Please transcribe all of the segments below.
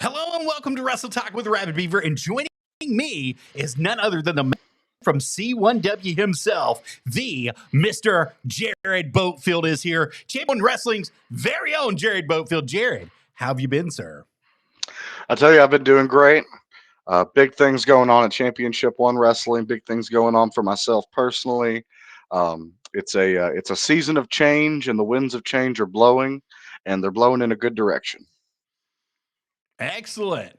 Hello and welcome to Wrestle Talk with Rabbit Beaver. And joining me is none other than the man from C1W himself, the Mr. Jared Boatfield is here. Champion Wrestling's very own Jared Boatfield. Jared, how have you been, sir? I tell you, I've been doing great. Big things going on at Championship One Wrestling. Big things going on for myself personally. It's a season of change, and the winds of change are blowing, and they're blowing in a good direction. Excellent.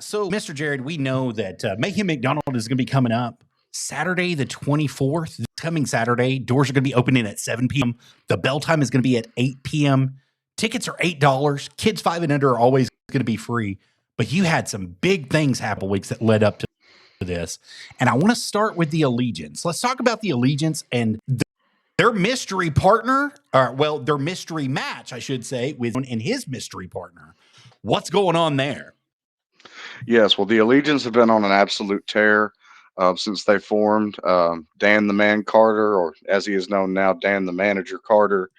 So, Mr. Jared, we know that Mayhem McDonald is going to be coming up Saturday, the 24th. This coming Saturday, doors are going to be opening at 7 p.m. The bell time is going to be at 8 p.m. Tickets are $8. Kids 5 and under are always going to be free. But you had some big things happen weeks that led up to this. And I want to start with the Allegiance. Let's talk about the Allegiance and their mystery partner, or their mystery match, I should say, with and his mystery partner. What's going on there? Yes, well, the Allegiance have been on an absolute tear since they formed. Dan the Man Carter, or as he is known now, Dan the Manager Carter.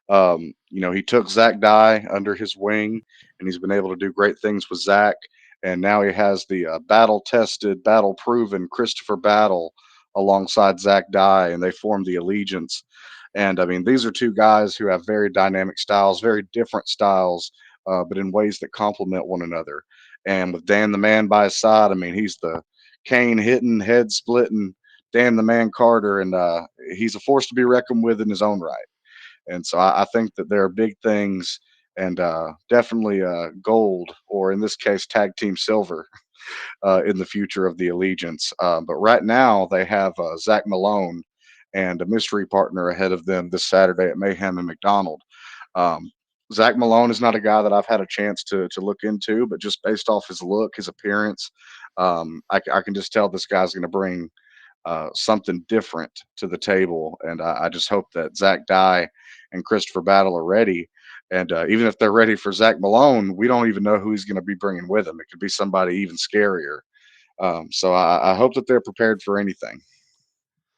He took Zach Dye under his wing, and he's been able to do great things with Zach. And now he has the battle-tested, battle-proven Christopher Battle alongside Zach Dye, and they formed the Allegiance. And I mean, these are two guys who have very dynamic styles, very different styles, but in ways that complement one another. And with Dan the Man by his side, I mean, he's the cane hitting, head splitting Dan the Man Carter, and he's a force to be reckoned with in his own right. And so I think that there are big things and definitely gold, or in this case, tag team silver, in the future of the Allegiance. But right now, they have Zach Malone and a mystery partner ahead of them this Saturday at Mayhem and McDonald. Um, Zach Malone is not a guy that I've had a chance to look into, but just based off his look, his appearance, I can just tell this guy's going to bring something different to the table. And I just hope that Zach Dye and Christopher Battle are ready. And even if they're ready for Zach Malone, we don't even know who he's going to be bringing with him. It could be somebody even scarier. So I hope that they're prepared for anything.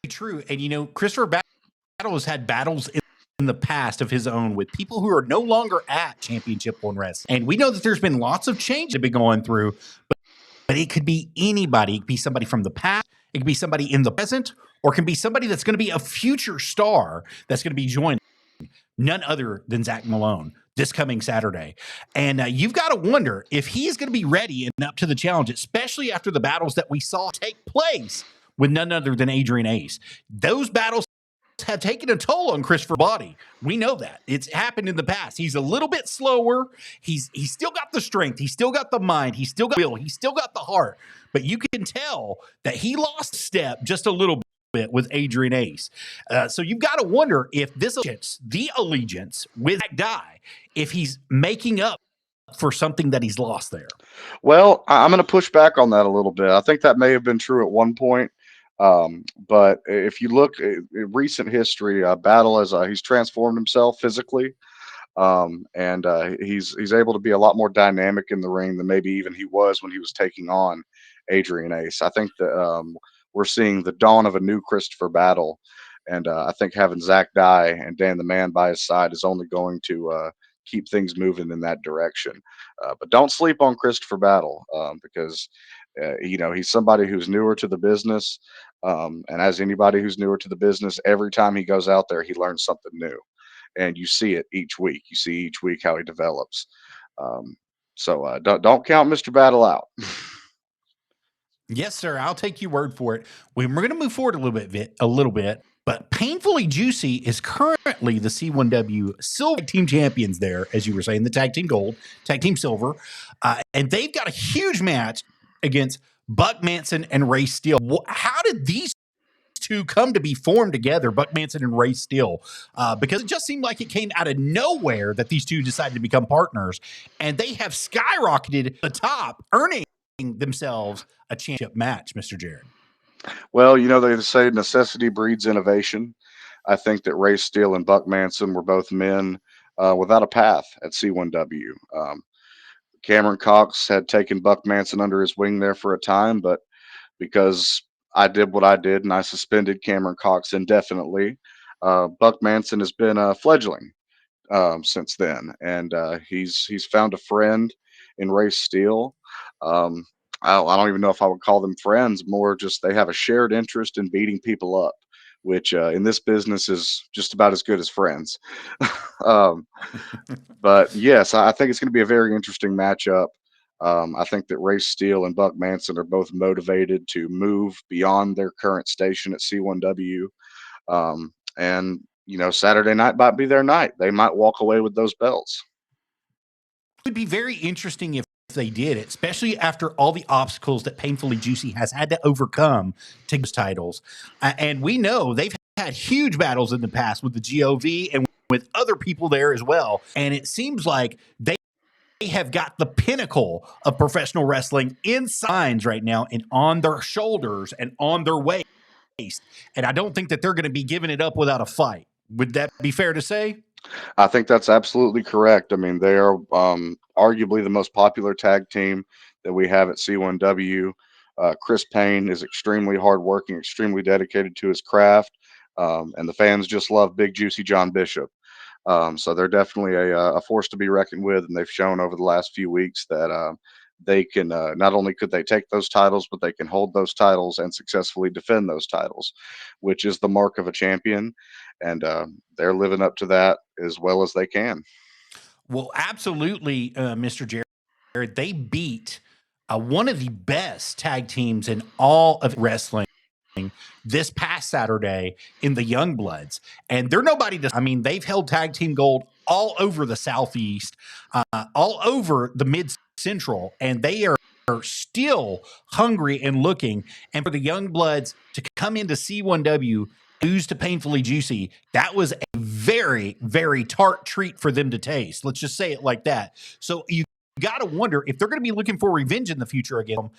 True. And Christopher Battle has had battles in the past of his own with people who are no longer at Championship One Wrestling. And we know that there's been lots of change they've been going through, but it could be anybody. It could be somebody from the past. It could be somebody in the present, or it can be somebody that's going to be a future star that's going to be joining none other than Zach Malone this coming Saturday. And you've got to wonder if he's going to be ready and up to the challenge, especially after the battles that we saw take place with none other than Adrian Ace. Those battles have taken a toll on Christopher's body. We know that. It's happened in the past. He's a little bit slower. He's still got the strength. He's still got the mind. He's still got the will. He's still got the heart. But you can tell that he lost a step just a little bit with Adrian Ace. So you've got to wonder if the Allegiance with that guy, if he's making up for something that he's lost there. Well, I'm going to push back on that a little bit. I think that may have been true at one point. But if you look at recent history, Battle as he's transformed himself physically, and he's able to be a lot more dynamic in the ring than maybe even he was when he was taking on Adrian Ace. I think that we're seeing the dawn of a new Christopher Battle, and I think having Zach Dye and Dan the Man by his side is only going to keep things moving in that direction. But don't sleep on Christopher Battle, because he's somebody who's newer to the business. And as anybody who's newer to the business, every time he goes out there, he learns something new. And you see it each week. You see each week how he develops. So don't count Mr. Battle out. Yes, sir. I'll take your word for it. We're going to move forward a little bit. But Painfully Juicy is currently the C1W Silver Team Champions there, as you were saying, the Tag Team Gold, Tag Team Silver. And they've got a huge match against Buck Manson and Ray Steele. How did these two come to be formed together, Buck Manson and Ray Steele? Because it just seemed like it came out of nowhere that these two decided to become partners. And they have skyrocketed to the top, earning themselves a championship match, Mr. Jared. Well, they say necessity breeds innovation. I think that Ray Steele and Buck Manson were both men without a path at C1W. Cameron Cox had taken Buck Manson under his wing there for a time, but because I did what I did and I suspended Cameron Cox indefinitely, Buck Manson has been fledgling since then, and he's found a friend and Ray Steele. Um, I don't even know if I would call them friends, more just they have a shared interest in beating people up, which in this business is just about as good as friends. um, but yes, I think it's going to be a very interesting matchup. I think that Ray Steele and Buck Manson are both motivated to move beyond their current station at C1W. And, Saturday night might be their night. They might walk away with those belts. It would be very interesting if they did it, especially after all the obstacles that Painfully Juicy has had to overcome to those titles. And we know they've had huge battles in the past with the GOV and with other people there as well. And it seems like they have got the pinnacle of professional wrestling in signs right now and on their shoulders and on their waist. And I don't think that they're going to be giving it up without a fight. Would that be fair to say? I think that's absolutely correct. I mean, they are arguably the most popular tag team that we have at C1W. Chris Payne is extremely hardworking, extremely dedicated to his craft, and the fans just love Big Juicy John Bishop. So they're definitely a force to be reckoned with, and they've shown over the last few weeks that they can not only could they take those titles, but they can hold those titles and successfully defend those titles, which is the mark of a champion, and they're living up to that as well as they can. Well, absolutely, Mr. Jared. They beat one of the best tag teams in all of wrestling this past Saturday in the Youngbloods. And they're nobody to, I mean, they've held tag team gold all over the Southeast, all over the Mid Central, and they are still hungry and looking. And for the Youngbloods to come into C1W, lose to Painfully Juicy, that was a very, very tart treat for them to taste. Let's just say it like that. So you got to wonder if they're going to be looking for revenge in the future again,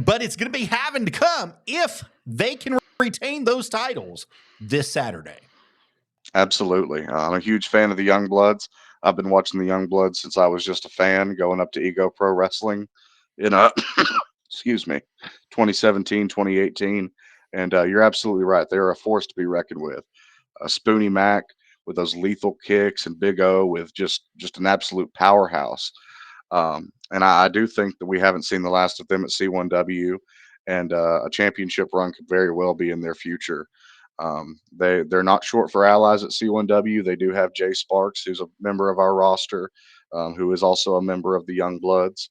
but it's going to be having to come if they can retain those titles this Saturday. Absolutely. I'm a huge fan of the Youngbloods. I've been watching the Youngbloods since I was just a fan, going up to Ego Pro Wrestling in excuse me, 2017, 2018. And you're absolutely right. They're a force to be reckoned with. Spoonie Mac with those lethal kicks, and Big O with just an absolute powerhouse. And I do think that we haven't seen the last of them at C1W, and a championship run could very well be in their future. They're not short for allies at C1W. They do have Jay Sparks, who's a member of our roster, who is also a member of the Youngbloods.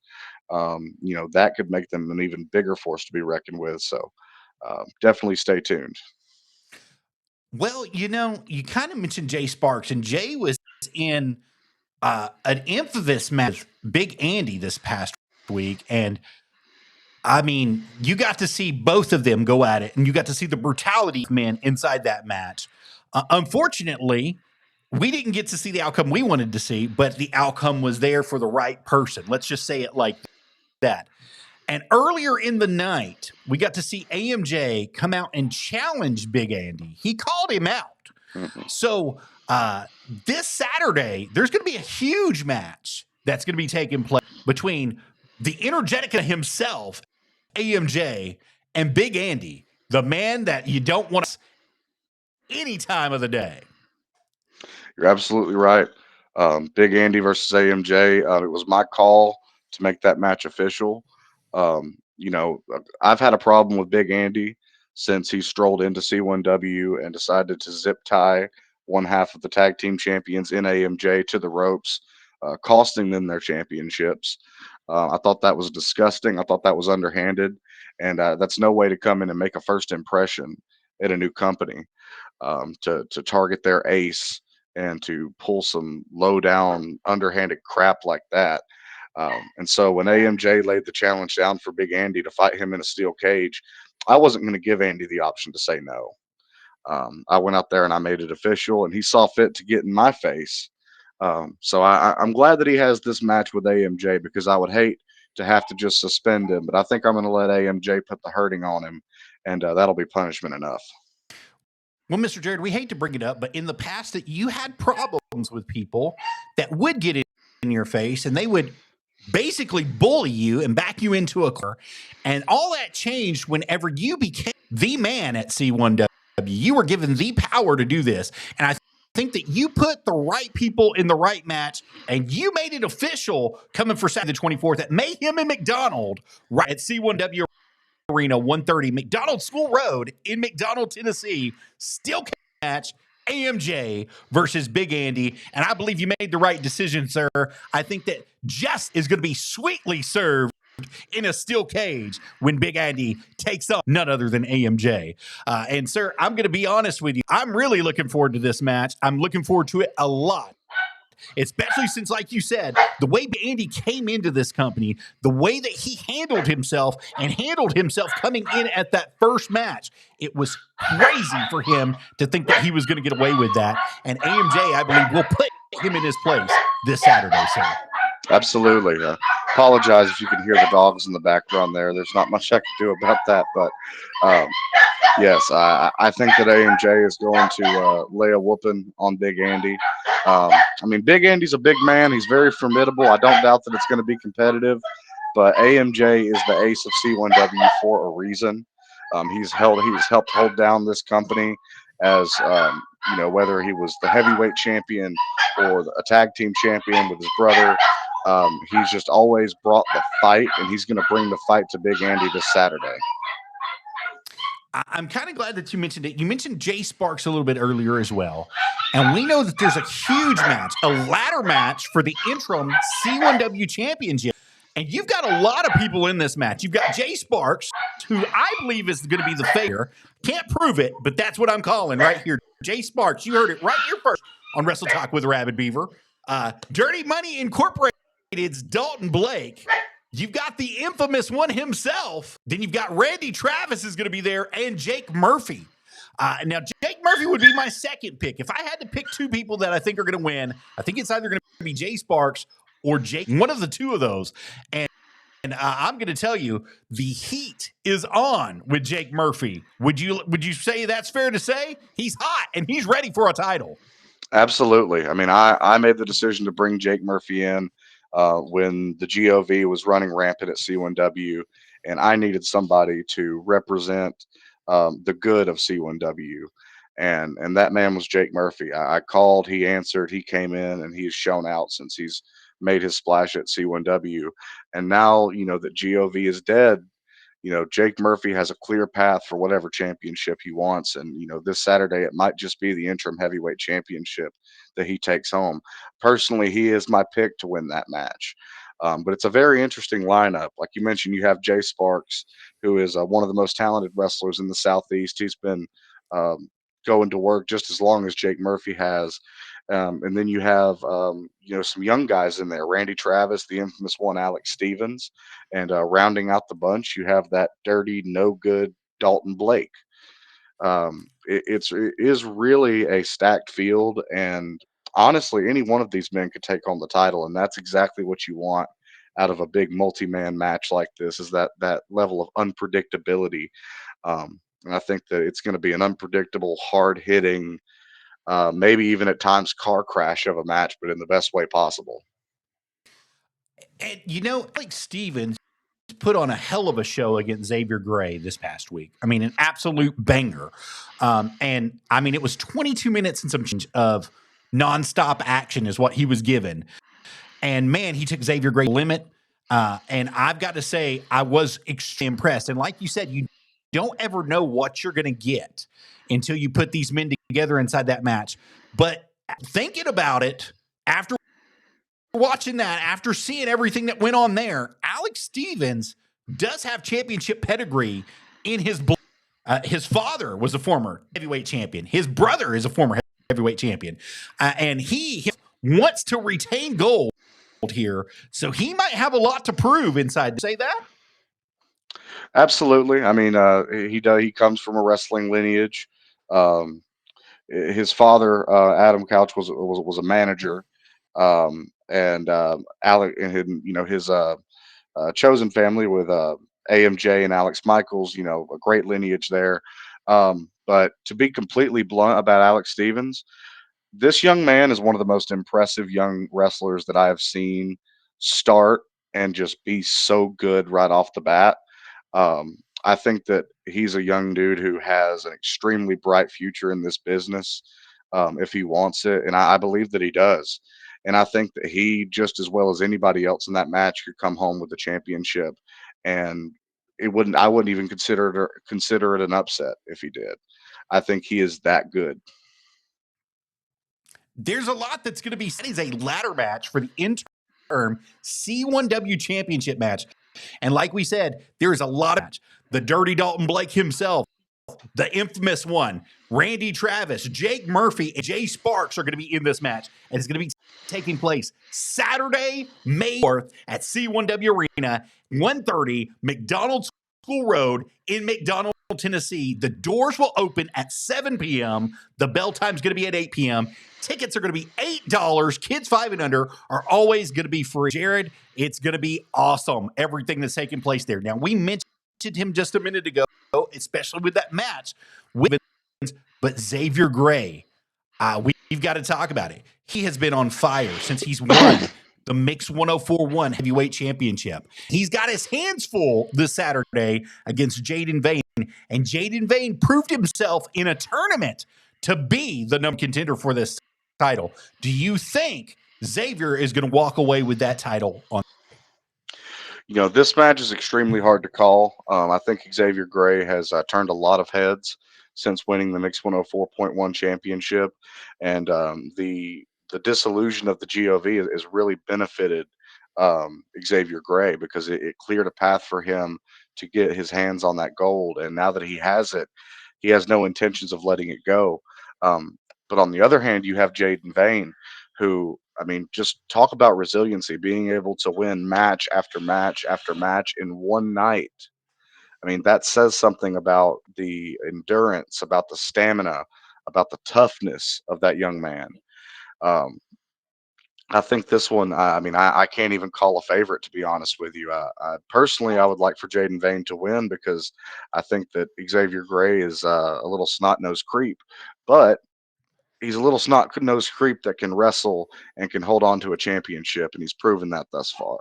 That could make them an even bigger force to be reckoned with. So definitely stay tuned. Well, you kind of mentioned Jay Sparks, and Jay was in an infamous match with Big Andy this past week. And I mean, you got to see both of them go at it, and you got to see the brutality of men inside that match. Unfortunately, we didn't get to see the outcome we wanted to see, but the outcome was there for the right person. Let's just say it like that. And earlier in the night, we got to see AMJ come out and challenge Big Andy. He called him out. Mm-hmm. So this Saturday, there's going to be a huge match that's going to be taking place between the energetic himself, AMJ, and Big Andy, the man that you don't want any time of the day. You're absolutely right. Big Andy versus AMJ. It was my call to make that match official. I've had a problem with Big Andy since he strolled into C1W and decided to zip tie one half of the tag team champions in AMJ to the ropes, costing them their championships. I thought that was disgusting. I thought that was underhanded, and that's no way to come in and make a first impression at a new company. To target their ace and to pull some low down, underhanded crap like that. And so when AMJ laid the challenge down for Big Andy to fight him in a steel cage, I wasn't going to give Andy the option to say no. I went out there and I made it official, and he saw fit to get in my face. So I'm glad that he has this match with AMJ, because I would hate to have to just suspend him, but I think I'm going to let AMJ put the hurting on him, and that'll be punishment enough. Well, Mr. Jared, we hate to bring it up, but in the past that you had problems with people that would get in your face, and they would basically bully you and back you into a corner. And all that changed whenever you became the man at C1W. You were given the power to do this. And I think that you put the right people in the right match, and you made it official coming for Saturday the 24th at Mayhem and McDonald, right at C1W Arena, 130 McDonald School Road in McDonald, Tennessee. Still match AMJ versus Big Andy, and I believe you made the right decision, sir. I think that Jess is going to be sweetly served in a steel cage when Big Andy takes on none other than AMJ. And sir, I'm going to be honest with you. I'm really looking forward to this match. I'm looking forward to it a lot. Especially since, like you said, the way Andy came into this company, the way that he handled himself coming in at that first match, it was crazy for him to think that he was going to get away with that. And AMJ, I believe, will put him in his place this Saturday, sir. Absolutely. Apologize if you can hear the dogs in the background there. There's not much I can do about that, but um, yes, I think that AMJ is going to lay a whooping on Big Andy. I mean, Big Andy's a big man. He's very formidable. I don't doubt that it's going to be competitive, but AMJ is the ace of C1W for a reason. He's helped hold down this company as whether he was the heavyweight champion or a tag team champion with his brother. He's just always brought the fight, and he's going to bring the fight to Big Andy this Saturday. I'm kind of glad that you mentioned it. You mentioned Jay Sparks a little bit earlier as well. And we know that there's a huge match, a ladder match for the interim C1W championship. And you've got a lot of people in this match. You've got Jay Sparks, who I believe is going to be the favorite. Can't prove it, but that's what I'm calling right here. Jay Sparks, you heard it right here first on Wrestle Talk with Rabid Beaver. Dirty Money Incorporated's Dalton Blake. You've got the infamous one himself. Then you've got Randy Travis is going to be there, and Jake Murphy. Now, Jake Murphy would be my second pick. If I had to pick two people that I think are going to win, I think it's either going to be Jay Sparks or Jake, one of the two of those. And I'm going to tell you, the heat is on with Jake Murphy. Would you say that's fair to say? He's hot, and he's ready for a title. Absolutely. I mean, I made the decision to bring Jake Murphy in when the GOV was running rampant at C1W, and I needed somebody to represent the good of C1W, and that man was Jake Murphy. I called, he answered, he came in, and he's shown out since he's made his splash at C1W. And now, that GOV is dead, Jake Murphy has a clear path for whatever championship he wants. And, this Saturday, it might just be the interim heavyweight championship that he takes home. Personally, he is my pick to win that match. But it's a very interesting lineup. Like you mentioned, you have Jay Sparks, who is one of the most talented wrestlers in the Southeast. He's been going to work just as long as Jake Murphy has. And then you have, some young guys in there, Randy Travis, the infamous one, Alex Stevens, and rounding out the bunch, you have that dirty, no good Dalton Blake. It is really a stacked field, and honestly, any one of these men could take home the title, and that's exactly what you want out of a big multi-man match like this, is that level of unpredictability. And I think that it's going to be an unpredictable, hard-hitting, maybe even at times car crash of a match, but in the best way possible. And Alex Stevens put on a hell of a show against Xavier Gray this past week. I mean, an absolute banger. And I mean, it was 22 minutes and some change of nonstop action is what he was given. And man, he took Xavier Gray limit. And I've got to say, I was extremely impressed. And like you said, you don't ever know what you're going to get until you put these men together inside that match. But thinking about it, after watching that, after seeing everything that went on there, Alex Stevens does have championship pedigree in his blood. His father was a former heavyweight champion. His brother is a former heavyweight champion. And he wants to retain gold here. So he might have a lot to prove inside. Say that? Absolutely. I mean, he comes from a wrestling lineage. His father, Adam Couch, was a manager, and Alec and his chosen family with AMJ and Alex Michaels. A great lineage there. But to be completely blunt about Alex Stevens, this young man is one of the most impressive young wrestlers that I have seen start and just be so good right off the bat. I think that he's a young dude who has an extremely bright future in this business. if he wants it, and I believe that he does. And I think that he, just as well as anybody else in that match, could come home with the championship, and I wouldn't even consider it an upset if he did. I think he is that good. There's a lot that's going to be. That is a ladder match for the interim C1W championship match. And like we said, there is a lot of the Dirty Dalton Blake himself, the infamous one, Randy Travis, Jake Murphy, and Jay Sparks are going to be in this match. And it's going to be taking place Saturday, May 4th at C1W Arena, 1:30 McDonald School Road in McDonald, Tennessee. The doors will open at 7 p.m. The bell time is going to be at 8 p.m. Tickets are going to be $8. Kids 5 and under are always going to be free. Jared, it's going to be awesome, everything that's taking place there. Now, we mentioned him just a minute ago, especially with that match. But Xavier Gray, we've got to talk about it. He has been on fire since he's won the Mix 1041 Heavyweight Championship. He's got his hands full this Saturday against Jaden Vane, and Jaden Vane proved himself in a tournament to be the number contender for this title. Do you think Xavier is going to walk away with that title on? This match is extremely hard to call. I think Xavier Gray has turned a lot of heads since winning the Mix 104.1 championship, and the disillusion of the GOV has really benefited Xavier Gray, because it cleared a path for him to get his hands on that gold. And now that he has it, he has no intentions of letting it go. But on the other hand, you have Jaden Vane, who, I mean, just talk about resiliency, being able to win match after match after match in one night. I mean, that says something about the endurance, about the stamina, about the toughness of that young man. Um, I think this one, I can't even call a favorite, to be honest with you. Personally, I would like for Jaden Vane to win, because I think that Xavier Gray is a little snot-nosed creep, but he's a little snot-nosed creep that can wrestle and can hold on to a championship, and he's proven that thus far.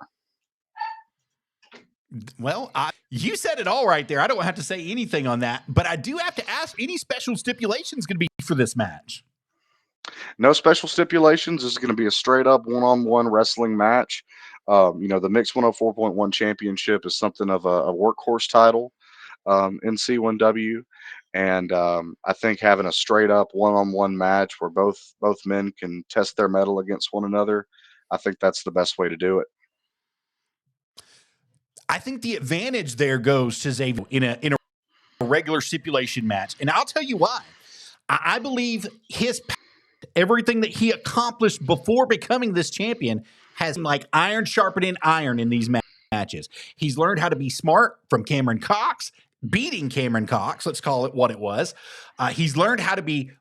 Well, you said it all right there. I don't have to say anything on that, but I do have to ask, any special stipulations going to be for this match? No special stipulations. This is going to be a straight up one-on-one wrestling match. The Mix 104.1 championship is something of a workhorse title in C1W. And I think having a straight up one-on-one match where both men can test their mettle against one another, I think that's the best way to do it. I think the advantage there goes to Xavier in a regular stipulation match. And I'll tell you why. I believe everything that he accomplished before becoming this champion has been like iron sharpening iron in these matches. He's learned how to be smart from Cameron Cox, beating Cameron Cox. Let's call it what it was. He's learned how to be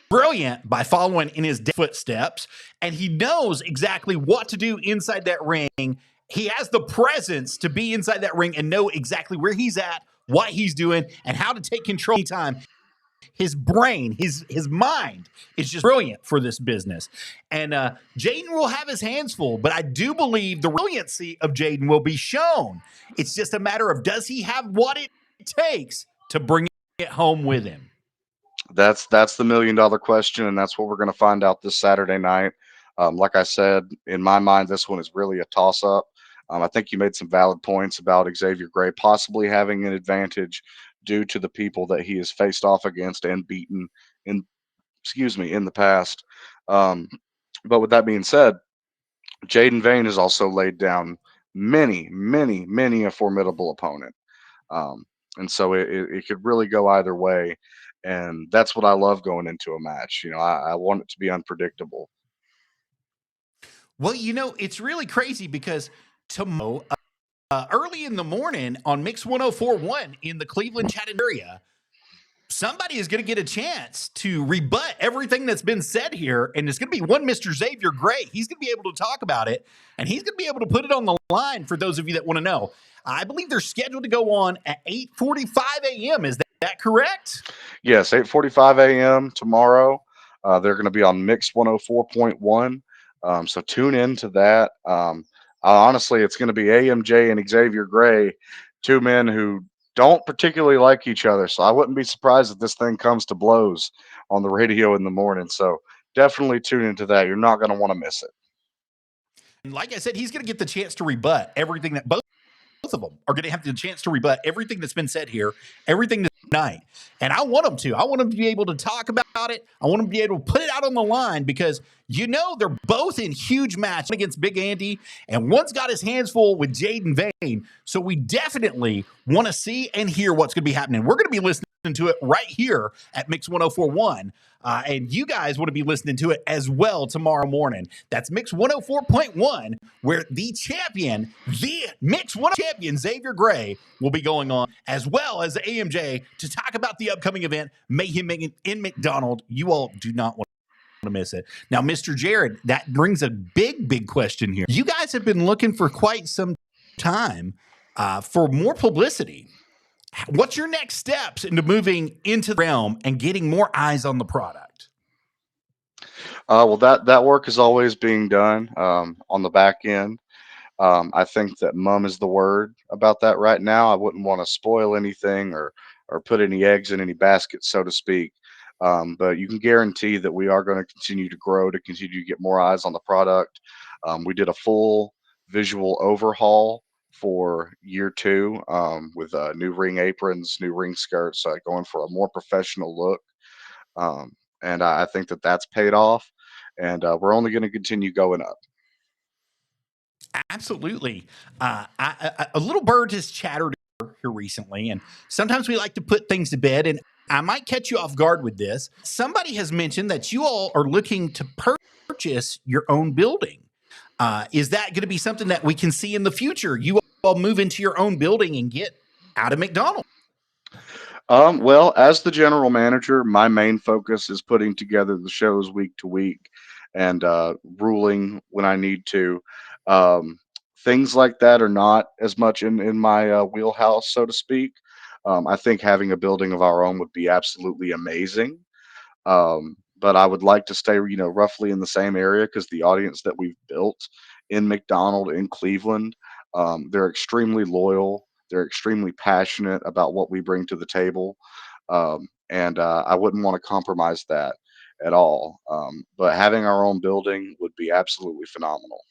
brilliant by following in his footsteps, and he knows exactly what to do inside that ring. He has the presence to be inside that ring and know exactly where he's at, what he's doing, and how to take control anytime. His brain, his mind is just brilliant for this business. And Jaden will have his hands full, but I do believe the brilliancy of Jaden will be shown. It's just a matter of, does he have what it takes to bring it home with him? That's the $1 million question, and that's what we're going to find out this Saturday night. Like I said, in my mind, this one is really a toss-up. I think you made some valid points about Xavier Gray possibly having an advantage due to the people that he has faced off against and beaten in the past. But with that being said, Jaden Vane has also laid down many a formidable opponent. And so it could really go either way. And that's what I love going into a match. I want it to be unpredictable. Well, it's really crazy because tomorrow, early in the morning on Mix 1041 in the Cleveland Chattanooga area, somebody is going to get a chance to rebut everything that's been said here. And it's going to be one Mr. Xavier Gray. He's going to be able to talk about it, and he's going to be able to put it on the line for those of you that want to know. I believe they're scheduled to go on at 8:45 a.m. Is that correct? Yes, 8:45 a.m. tomorrow. They're going to be on Mix 104.1. So tune in to that. Honestly, it's going to be AMJ and Xavier Gray, two men who don't particularly like each other. So I wouldn't be surprised if this thing comes to blows on the radio in the morning. So definitely tune into that. You're not going to want to miss it. And like I said, he's going to get the chance to rebut everything that both of them are going to have the chance to rebut everything that's been said here, everything tonight. And I want them to. I want them to be able to talk about it. I want them to be able to put it out on the line because they're both in huge match against Big Andy, and one's got his hands full with Jaden Vane. So we definitely want to see and hear what's going to be happening. We're going to be listening to it right here at Mix 1041. And you guys want to be listening to it as well tomorrow morning. That's Mix 104.1, where the Mix 1 champion, Xavier Gray, will be going on, as well as AMJ, to talk about the upcoming event, Mayhem in McDonald. You all do not want to miss it. Now, Mr. Jared, that brings a big question here. You guys have been looking for quite some time for more publicity. What's your next steps into moving into the realm and getting more eyes on the product? Well, that work is always being done on the back end. I think that mum is the word about that right now. I wouldn't want to spoil anything or put any eggs in any baskets, so to speak. But you can guarantee that we are going to continue to grow, to continue to get more eyes on the product. We did a full visual overhaul for year two with new ring aprons, new ring skirts, going for a more professional look. And I think that that's paid off, and we're only going to continue going up. Absolutely. A little bird has chattered here recently, and sometimes we like to put things to bed. And I might catch you off guard with this. Somebody has mentioned that you all are looking to purchase your own building. Is that going to be something that we can see in the future? You all move into your own building and get out of McDonald? Well, as the general manager, my main focus is putting together the shows week to week and ruling when I need to. Um, Things like that are not as much in my wheelhouse, so to speak. I think having a building of our own would be absolutely amazing. But I would like to stay, roughly in the same area because the audience that we've built in McDonald in Cleveland, they're extremely loyal. They're extremely passionate about what we bring to the table, and I wouldn't want to compromise that at all. But having our own building would be absolutely phenomenal.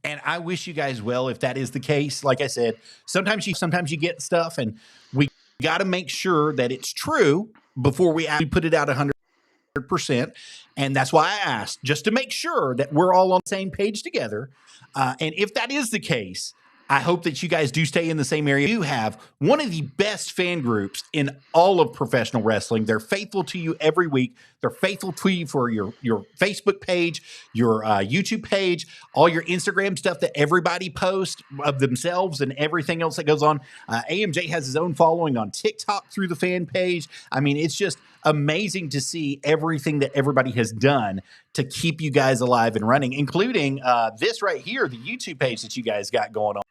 And I wish you guys well if that is the case. Like I said, sometimes you get stuff, and we got to make sure that it's true before we actually put it out 100%. And that's why I asked, just to make sure that we're all on the same page together. And if that is the case, I hope that you guys do stay in the same area. You have one of the best fan groups in all of professional wrestling. They're faithful to you every week. They're faithful to you for your Facebook page, your YouTube page, all your Instagram stuff that everybody posts of themselves and everything else that goes on. AMJ has his own following on TikTok through the fan page. I mean, it's just amazing to see everything that everybody has done to keep you guys alive and running, including this right here, the YouTube page that you guys got going on.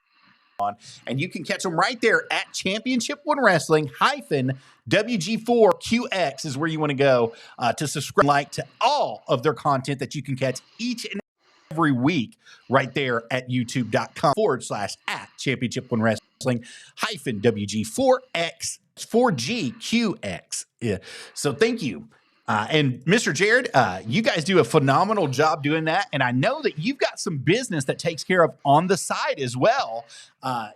And you can catch them right there at Championship One Wrestling hyphen WG4QX is where you want to go to subscribe, like to all of their content that you can catch each and every week right there at youtube.com/ at Championship One Wrestling hyphen WG4X 4GQX. Yeah. So thank you. And Mr. Jared, you guys do a phenomenal job doing that. And I know that you've got some business that takes care of on the side as well.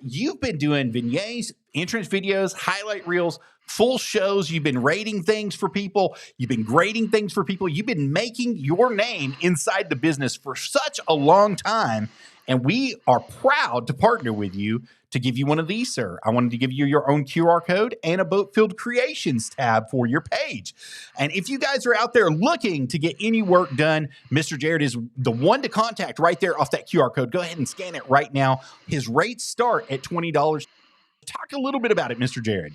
You've been doing vignettes, entrance videos, highlight reels, full shows. You've been rating things for people. You've been grading things for people. You've been making your name inside the business for such a long time. And we are proud to partner with you to give you one of these, sir. I wanted to give you your own QR code and a Boatfield Creations tab for your page. And if you guys are out there looking to get any work done, Mr. Jared is the one to contact right there off that QR code. Go ahead and scan it right now. His rates start at $20. Talk a little bit about it, Mr. Jared.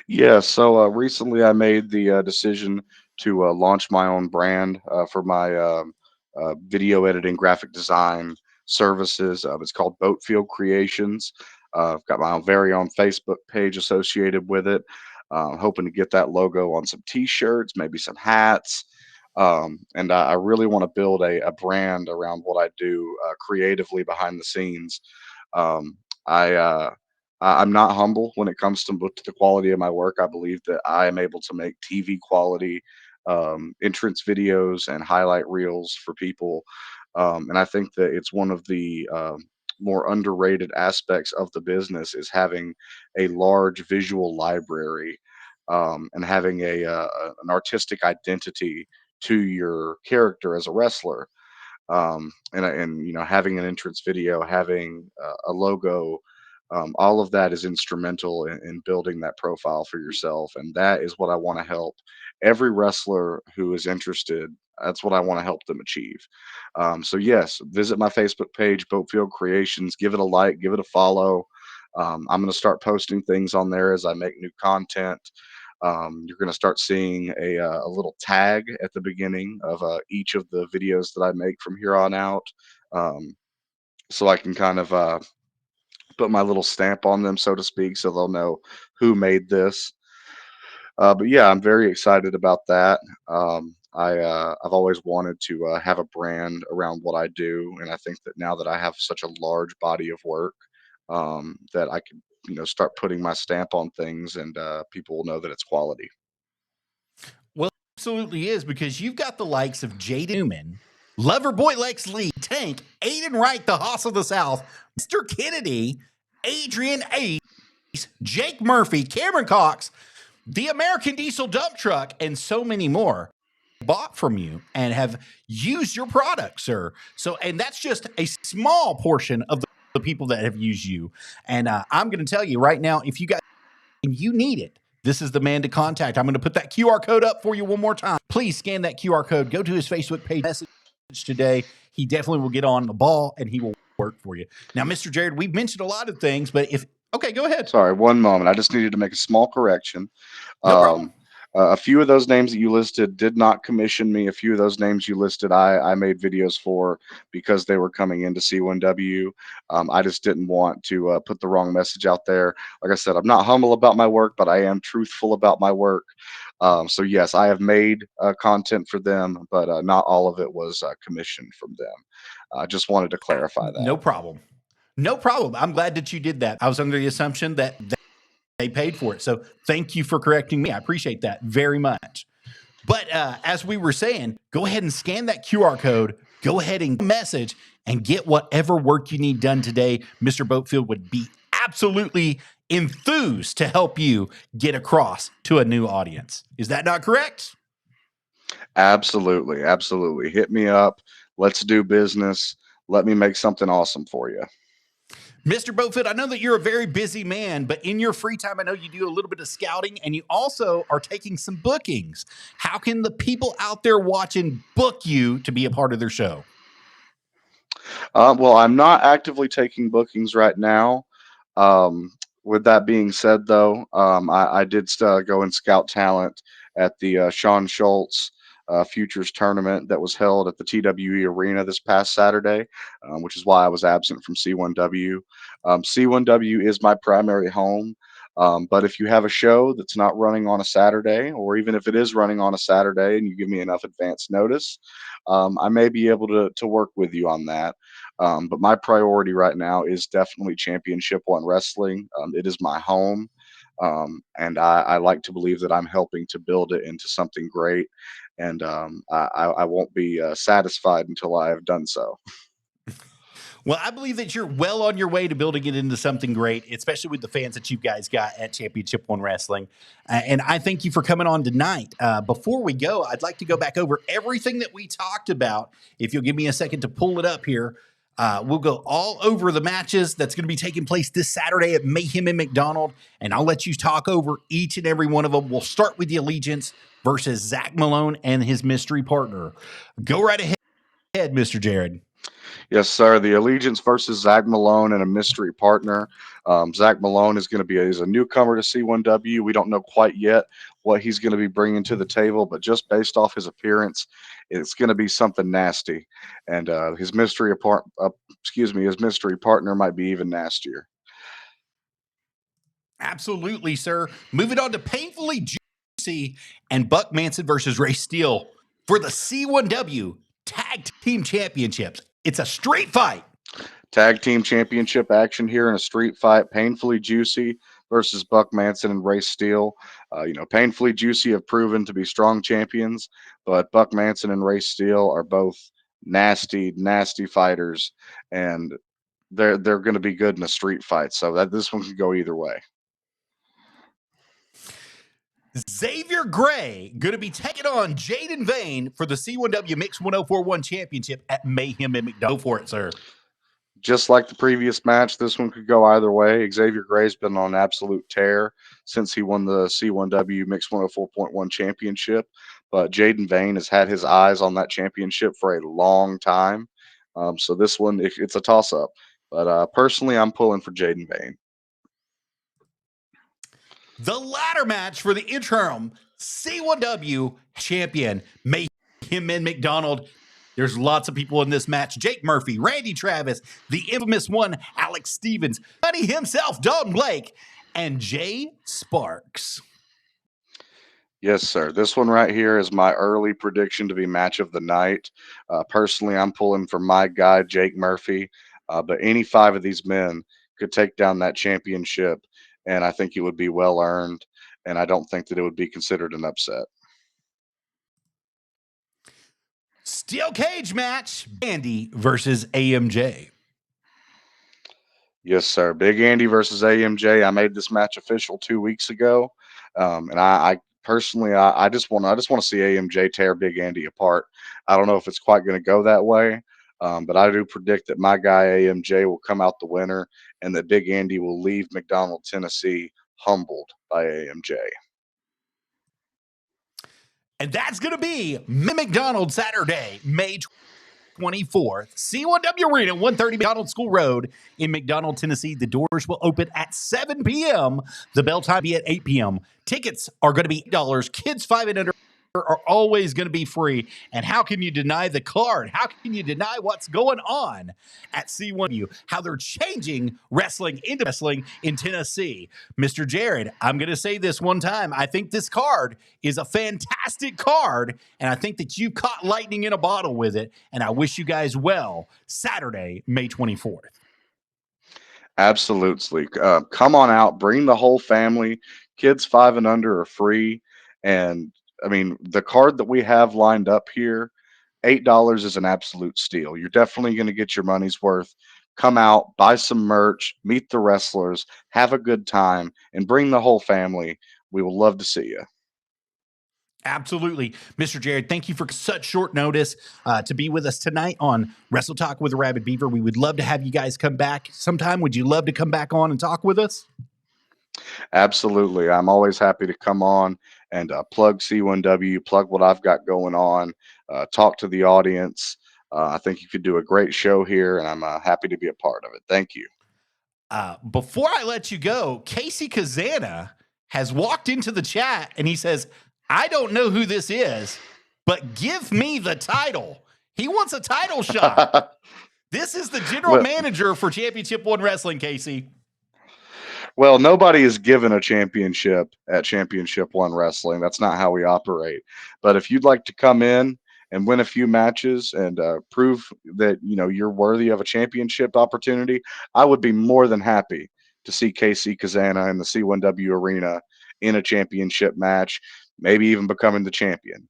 Yeah, so recently I made the decision to launch my own brand for my video editing, graphic design services. It's called Boatfield Creations. I've got my own very own Facebook page associated with it. Hoping to get that logo on some T-shirts, maybe some hats. And I really want to build a brand around what I do creatively behind the scenes. I I'm not humble when it comes to the quality of my work. I believe that I am able to make TV quality entrance videos and highlight reels for people, and I think that it's one of the more underrated aspects of the business is having a large visual library, and having an artistic identity to your character as a wrestler, and having an entrance video, having a logo, all of that is instrumental in building that profile for yourself, and that is what I want to help every wrestler who is interested. That's what I want to help them achieve. So yes, visit my Facebook page, Boatfield Creations. Give it a like, give it a follow. I'm going to start posting things on there as I make new content. You're going to start seeing a little tag at the beginning of each of the videos that I make from here on out, um, so I can kind of put my little stamp on them, so to speak, so they'll know who made this. But yeah, I'm very excited about that. I've always wanted to have a brand around what I do, and I think that now that I have such a large body of work, that I can start putting my stamp on things, and people will know that it's quality. Well, it absolutely is, because you've got the likes of Jaden Newman, Loverboy Lex Lee, Tank, Aiden Wright, the Hoss of the South, Mr. Kennedy, Adrian Ace, Jake Murphy, Cameron Cox, the American Diesel Dump Truck, and so many more bought from you and have used your product, sir. So, and that's just a small portion of the people that have used you. And I'm going to tell you right now, if you guys and you need it, this is the man to contact. I'm going to put that QR code up for you one more time. Please scan that QR code. Go to his Facebook page, message today. He definitely will get on the ball and he will work for you. Now, Mr. Jared, we've mentioned a lot of things, but okay, go ahead. Sorry, one moment. I just needed to make a small correction. No problem. Um, a few of those names that you listed did not commission me. A few of those names you listed, I made videos for because they were coming into C1W. I just didn't want to put the wrong message out there. Like I said, I'm not humble about my work, but I am truthful about my work. So yes, I have made content for them, but not all of it was commissioned from them. I just wanted to clarify that. No problem. No problem. I'm glad that you did that. I was under the assumption that they paid for it. So thank you for correcting me. I appreciate that very much. But as we were saying, go ahead and scan that QR code. Go ahead and message and get whatever work you need done today. Mr. Boatfield would be absolutely enthused to help you get across to a new audience. Is that not correct? Absolutely, absolutely. Hit me up. Let's do business. Let me make something awesome for you. Mr. Boatfield, I know that you're a very busy man, but in your free time, I know you do a little bit of scouting and you also are taking some bookings. How can the people out there watching book you to be a part of their show? Well, I'm not actively taking bookings right now. With that being said, though, I did go and scout talent at the Sean Schultz Futures Tournament that was held at the TWE Arena this past Saturday, which is why I was absent from C1W. C1W is my primary home. But if you have a show that's not running on a Saturday, or even if it is running on a Saturday and you give me enough advance notice, I may be able to work with you on that. But my priority right now is definitely Championship One Wrestling. It is my home. And I like to believe that I'm helping to build it into something great. And I won't be satisfied until I have done so. Well, I believe that you're well on your way to building it into something great, especially with the fans that you guys got at Championship One Wrestling. And I thank you for coming on tonight. Before we go, I'd like to go back over everything that we talked about. If you'll give me a second to pull it up here, we'll go all over the matches that's going to be taking place this Saturday at Mayhem and McDonald. And I'll let you talk over each and every one of them. We'll start with the Allegiance versus Zach Malone and his mystery partner. Go right ahead, Mr. Jared. Yes, sir. The Allegiance versus Zach Malone and a mystery partner. Zach Malone is going to is a newcomer to C1W. We don't know quite yet what he's going to be bringing to the table, but just based off his appearance, it's going to be something nasty. And his mystery partner might be even nastier. Absolutely, sir. Moving on to Painfully Juicy and Buck Manson versus Ray Steele for the C1W Tag Team Championships. It's a street fight. Tag team championship action here in a street fight. Painfully Juicy versus Buck Manson and Ray Steele. Painfully Juicy have proven to be strong champions, but Buck Manson and Ray Steele are both nasty, nasty fighters, and they're going to be good in a street fight. So that this one could go either way. Xavier Gray going to be taking on Jaden Vane for the C1W Mix 1041 Championship at Mayhem in McDonald. Go for it, sir. Just like the previous match, this one could go either way. Xavier Gray's been on an absolute tear since he won the C1W Mix 104.1 championship. But Jaden Vane has had his eyes on that championship for a long time. So this one, it's a toss-up. But personally, I'm pulling for Jaden Vane. The ladder match for the interim C1W champion, Mayhem in McDonald. There's lots of people in this match. Jake Murphy, Randy Travis, the infamous one, Alex Stevens, Buddy himself, Dalton Blake, and Jay Sparks. Yes, sir. This one right here is my early prediction to be match of the night. Personally, I'm pulling for my guy, Jake Murphy. But any 5 of these men could take down that championship, and I think it would be well earned, and I don't think that it would be considered an upset. Steel cage match, Andy versus AMJ. Yes, sir. Big Andy versus AMJ. I made this match official 2 weeks ago, and I personally, I just want to see AMJ tear Big Andy apart. I don't know if it's quite going to go that way, but I do predict that my guy AMJ will come out the winner, and that Big Andy will leave McDonald, Tennessee, humbled by AMJ. And that's going to be McDonald Saturday, May 24th, C1W Arena, 130 McDonald School Road in McDonald, Tennessee. The doors will open at 7 p.m. The bell time will be at 8 p.m. Tickets are going to be $8. Kids 5 and under are always going to be free. And how can you deny the card? How can you deny what's going on at C1W? How they're changing wrestling into wrestling in Tennessee. Mr. Jared, I'm going to say this one time. I think this card is a fantastic card, and I think that you caught lightning in a bottle with it, and I wish you guys well Saturday, May 24th. Absolutely. Come on out. Bring the whole family. Kids 5 and under are free. And I mean, the card that we have lined up here, $8 is an absolute steal. You're definitely going to get your money's worth. Come out, buy some merch, meet the wrestlers, have a good time, and bring the whole family. We will love to see you. Absolutely. Mr. Jared, thank you for such short notice to be with us tonight on Wrestle Talk with a Rabid Beaver. We would love to have you guys come back sometime. Would you love to come back on and talk with us? Absolutely. I'm always happy to come on and plug C1W, plug what I've got going on, talk to the audience. I think you could do a great show here, and I'm happy to be a part of it. Thank you. Before I let you go, Casey Kazana has walked into the chat, and he says, I don't know who this is, but give me the title. He wants a title shot. This is the general manager for Championship One Wrestling, Casey. Well, nobody is given a championship at Championship One Wrestling. That's not how we operate. But if you'd like to come in and win a few matches and prove that you're worthy of a championship opportunity, I would be more than happy to see KC Kazana in the C1W arena in a championship match, maybe even becoming the champion.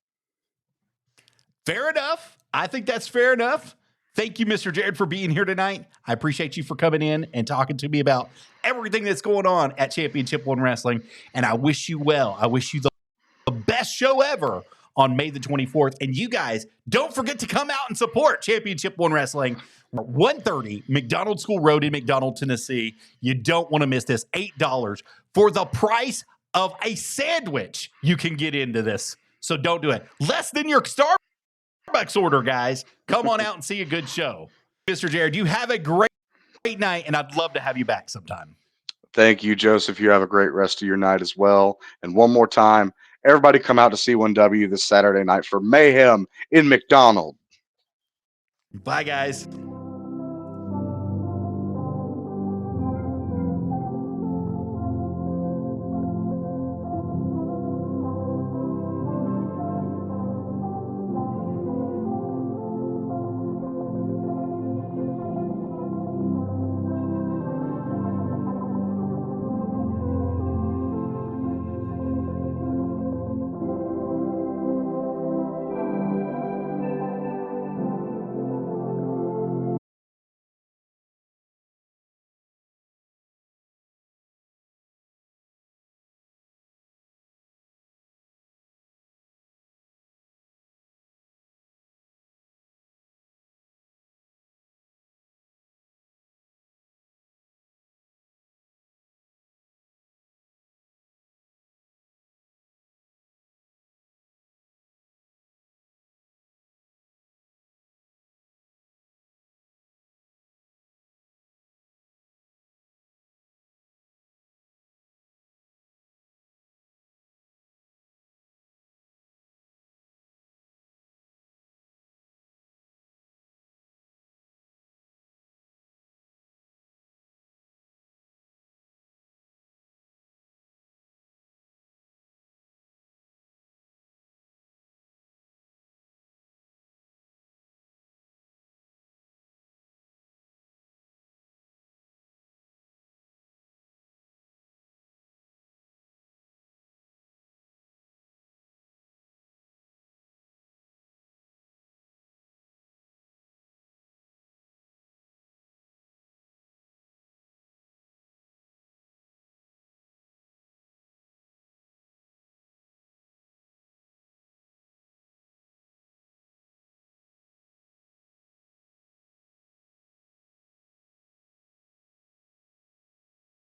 Fair enough. I think that's fair enough. Thank you, Mr. Jared, for being here tonight. I appreciate you for coming in and talking to me about everything that's going on at Championship One Wrestling. And I wish you well. I wish you the best show ever on May the 24th. And you guys, don't forget to come out and support Championship One Wrestling. 130 McDonald School Road in McDonald, Tennessee. You don't want to miss this. $8 for the price of a sandwich. You can get into this. So don't do it. Less than your Starbucks order, guys. Come on out and see a good show. Mr. Jared, you have a great night, and I'd love to have you back sometime. Thank you, Joseph. You have a great rest of your night as well. And one more time, everybody come out to C1W this Saturday night for Mayhem in McDonald. Bye, guys.